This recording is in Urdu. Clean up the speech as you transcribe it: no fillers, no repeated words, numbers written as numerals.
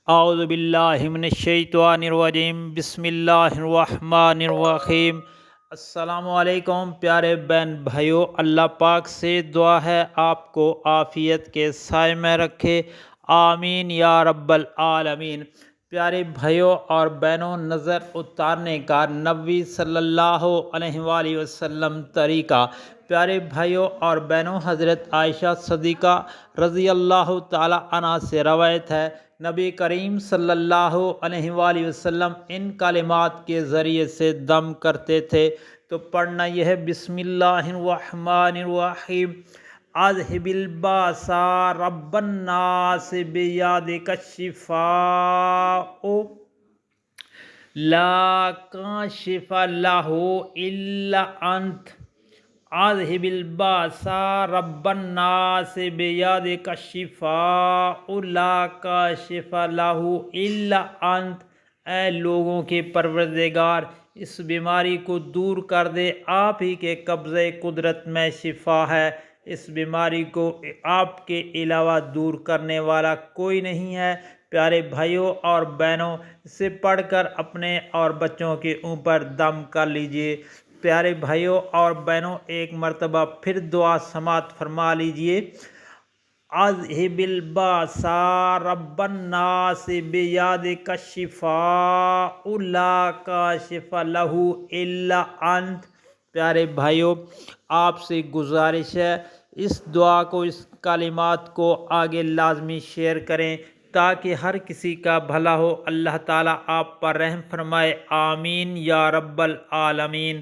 اعوذ باللہ من الشیطان الرجیم بسم اللہ الرحمن الرحیم۔ السلام علیکم پیارے بہن بھائیو، اللہ پاک سے دعا ہے آپ کو عافیت کے سائے میں رکھے، آمین یا رب العالمین۔ پیارے بھائیوں اور بہنوں، نظر اتارنے کا نبی صلی اللہ علیہ وآلہ وسلم طریقہ۔ پیارے بھائیوں اور بہنوں، حضرت عائشہ صدیقہ رضی اللہ تعالی عنہ سے روایت ہے، نبی کریم صلی اللہ علیہ وآلہ وسلم ان کلمات کے ذریعے سے دم کرتے تھے۔ تو پڑھنا یہ ہے، بسم اللہ الرحمن الرحیم۔ اذهب الباس رب الناس بیادک الشفاء لا کاشف له الا انت۔ اذهب الباس رب الناس بیادک الشفاء لا کاشف له الا انت۔ اے لوگوں کے پروردگار، اس بیماری کو دور کر دے، آپ ہی کے قبضے قدرت میں شفا ہے۔ اس بیماری کو آپ کے علاوہ دور کرنے والا کوئی نہیں ہے۔ پیارے بھائیوں اور بہنوں، اسے پڑھ کر اپنے اور بچوں کے اوپر دم کر لیجئے۔ پیارے بھائیوں اور بہنوں، ایک مرتبہ پھر دعا سماعت فرما لیجئے۔ اذهب الباس رب الناس بیادک الشفاء لا کاشف له الا انت۔ پیارے بھائیوں، آپ سے گزارش ہے، اس دعا کو، اس کلمات کو آگے لازمی شیئر کریں تاکہ ہر کسی کا بھلا ہو۔ اللہ تعالیٰ آپ پر رحم فرمائے، آمین یا رب العالمین۔